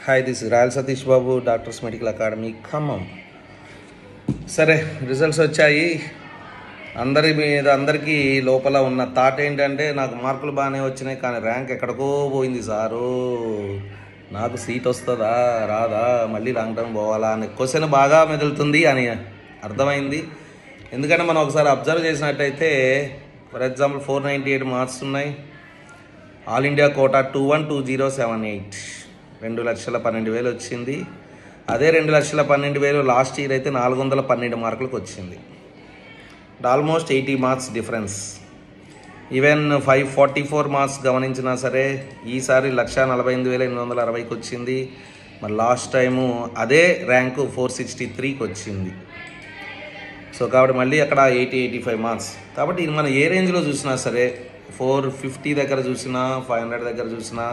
Hi, this royal Satish Babu, doctors medical academy Khammam. సరే, results వచ్చాయి. అందరికీ లోపల ఉన్న థాట్ ఏంటంటే నాకు మార్కులు బాగానే వచ్చినాయి కానీ ర్యాంక్ ఎక్కడికో పోయింది సారు, నాకు సీట్ వస్తుందా రాదా, మళ్ళీ లాంగ్ టర్మ్ పోవాలా అనే క్వశ్చన్ బాగా మెదులుతుంది అని అర్థమైంది. ఎందుకంటే మనం ఒకసారి అబ్జర్వ్ చేసినట్టయితే ఫర్ ఎగ్జాంపుల్ 498 మార్క్స్ ఉన్నాయి. ఆల్ ఇండియా కోటా 212078 2,12,000 వచ్చింది. అదే 2,12,000 లాస్ట్ ఇయర్ అయితే 412 మార్కులకు వచ్చింది. Almost 80 marks difference. Even 544 marks గమనించినా సరే ఈసారి 1,48,860కి వచ్చింది. మరి లాస్ట్ టైము అదే ర్యాంకు 463కి వచ్చింది. సో కాబట్టి మళ్ళీ అక్కడ 80-85 మార్క్స్. కాబట్టి ఇది మనం ఏ రేంజ్లో చూసినా సరే 450 దగ్గర చూసినా 500 దగ్గర చూసినా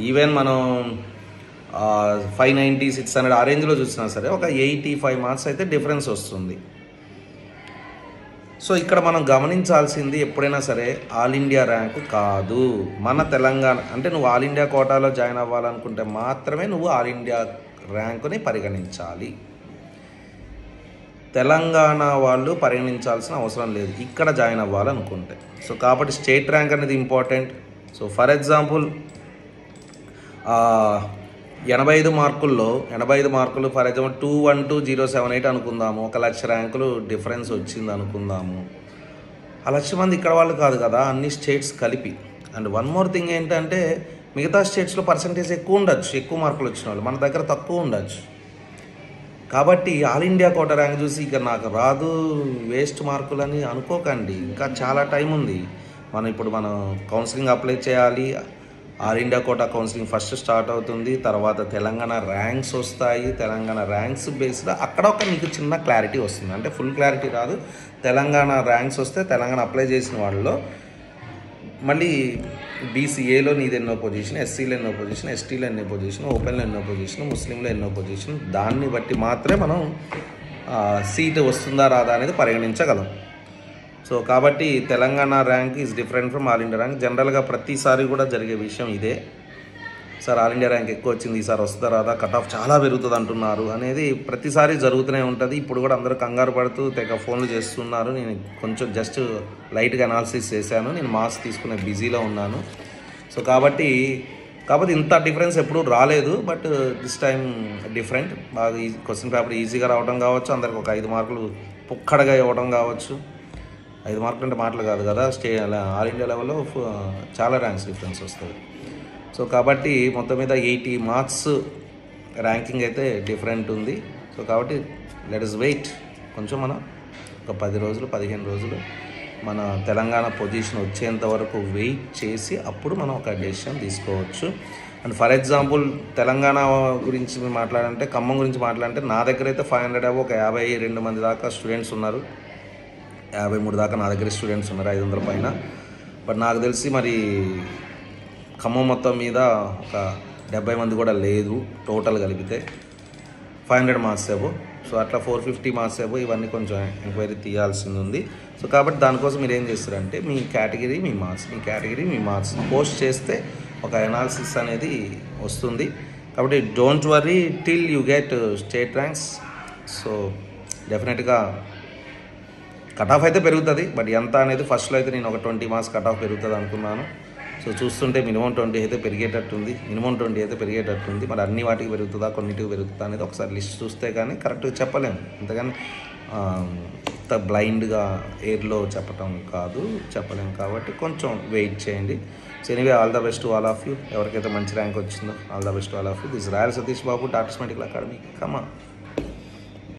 ఈవెన్ మనం 590-600 ఆ రేంజ్లో చూసినా సరే ఒక 85 మార్క్స్ అయితే డిఫరెన్స్ వస్తుంది. సో ఇక్కడ మనం గమనించాల్సింది ఎప్పుడైనా సరే ఆల్ ఇండియా ర్యాంకు కాదు, మన తెలంగాణ అంటే నువ్వు ఆల్ ఇండియా కోటాలో జాయిన్ అవ్వాలనుకుంటే మాత్రమే నువ్వు ఆల్ ఇండియా ర్యాంకుని పరిగణించాలి. తెలంగాణ వాళ్ళు పరిగణించాల్సిన అవసరం లేదు ఇక్కడ జాయిన్ అవ్వాలనుకుంటే. సో కాబట్టి స్టేట్ ర్యాంక్ అనేది ఇంపార్టెంట్. సో ఫర్ ఎగ్జాంపుల్ 85 మార్కులు ఫర్ ఎగ్జాంపుల్ 212,078 అనుకుందాము. 1,00,000 ర్యాంకులు డిఫరెన్స్ వచ్చింది అనుకుందాము. 1,00,000 మంది ఇక్కడ వాళ్ళు కాదు కదా, అన్ని స్టేట్స్ కలిపి. అండ్ వన్ మోర్ థింగ్ ఏంటంటే మిగతా స్టేట్స్లో పర్సంటేజ్ ఎక్కువ ఉండొచ్చు, ఎక్కువ మార్కులు వచ్చిన వాళ్ళు, మన దగ్గర తక్కువ ఉండొచ్చు. కాబట్టి ఆల్ ఇండియా కోటా ర్యాంక్ చూసి ఇక నాకు రాదు వేస్ట్ మార్కులని అనుకోకండి. ఇంకా చాలా టైం ఉంది. ఇప్పుడు మనం కౌన్సిలింగ్ అప్లై చేయాలి. All India quota counselling first start అవుతుంది. తర్వాత తెలంగాణ ర్యాంక్స్ వస్తాయి. తెలంగాణ ర్యాంక్స్ బేస్డ్ అక్కడ మీకు చిన్న క్లారిటీ వస్తుంది. అంటే ఫుల్ క్లారిటీ రాదు. తెలంగాణ ర్యాంక్స్ వస్తే తెలంగాణ అప్లై చేసిన వాళ్ళలో మళ్ళీ బీసీఏలో నీది ఎన్నో పొజిషన్, ఎస్సీలో ఎన్నో పొజిషన్, ఎస్టీలో ఎన్నో పొజిషన్, ఓపెన్లో ఎన్నో పొజిషన్, ముస్లింలో ఎన్నో పొజిషన్, దాన్ని బట్టి మాత్రమే మనం సీటు వస్తుందా రాదా అనేది పరిగణించగలం. సో కాబట్టి Telangana rank is different from all India rank. జనరల్గా ప్రతిసారి కూడా జరిగే విషయం ఇదే. సార్ ఆల్ ఇండియా ర్యాంక్ ఎక్కువ వచ్చింది, ఈసారి వస్తుందా రాదా, కట్ ఆఫ్ చాలా పెరుగుతుంది అంటున్నారు అనేది ప్రతిసారి జరుగుతూనే ఉంటుంది. ఇప్పుడు కూడా అందరూ కంగారు పడుతూ తెగ ఫోన్లు చేస్తున్నారు. నేను కొంచెం జస్ట్ లైట్గా అనాలిసిస్ చేశాను. నేను మార్క్స్ తీసుకునే బిజీలో ఉన్నాను. సో కాబట్టి ఇంత డిఫరెన్స్ ఎప్పుడూ రాలేదు. But this time different. బాగా క్వశ్చన్ పేపర్ ఈజీగా రావడం కావచ్చు, అందరికి ఒక 5 మార్కులు పుక్కడగా ఇవ్వడం కావచ్చు. 5 మార్కులు అంటే మాటలు కాదు కదా, ఆల్ ఇండియా లెవెల్లో చాలా ర్యాంక్స్ డిఫరెన్స్ వస్తుంది. సో కాబట్టి మొత్తం మీద 80 మార్క్స్ ర్యాంకింగ్ అయితే డిఫరెంట్ ఉంది. సో కాబట్టి లెట్ us వెయిట్. కొంచెం మనం ఒక 10 రోజులు 15 రోజులు మన తెలంగాణ పొజిషన్ వచ్చేంత వరకు వెయిట్ చేసి అప్పుడు మనం ఒక డెసిషన్ తీసుకోవచ్చు. అండ్ ఫర్ ఎగ్జాంపుల్ తెలంగాణ గురించి మాట్లాడంటే, ఖమ్మం గురించి మాట్లాడంటే నా దగ్గర అయితే 500 ఒక 52 మంది దాకా స్టూడెంట్స్ ఉన్నారు. 53 దాకా నా దగ్గర స్టూడెంట్స్ ఉన్నారు, 500 పైన. బట్ నాకు తెలిసి మరి ఖమ్మం మొత్తం మీద ఒక 70 మంది కూడా లేదు టోటల్ కలిపితే. 500 మార్క్స్ ఏవో. సో అట్లా 450 మార్క్స్ ఏవో. ఇవన్నీ కొంచెం ఎంక్వైరీ తీయాల్సింది ఉంది. సో కాబట్టి దానికోసం మీరు ఏం చేస్తారంటే మీ కేటగిరీ మీ మార్క్స్ పోస్ట్ చేస్తే ఒక అనాలిసిస్ అనేది వస్తుంది. కాబట్టి don't worry till you get state ranks. So డెఫినెట్గా కట్ ఆఫ్ అయితే పెరుగుతుంది. బట్ ఎంత అనేది ఫస్ట్లో అయితే నేను ఒక 20 మార్క్స్ కట్ ఆఫ్ పెరుగుతుంది అనుకున్నాను. సో చూస్తుంటే మినిమం 20 అయితే పెరిగేటట్టుంది. మరి అన్ని వాటికి పెరుగుతుందా, కొన్నిటికి పెరుగుతుందా అనేది ఒకసారి లిస్ట్ చూస్తే కానీ కరెక్ట్గా చెప్పలేము. అంతేగాని బ్లైండ్గా ఎయిర్లో చెప్పలేము. కాబట్టి కొంచెం వెయిట్ చేయండి. So anyway, all the best to all of you. ఎవరికైతే మంచి ర్యాంక్ వచ్చిందో all the best to all of you. This royal Satish Babu, doctors medical academy Khammam.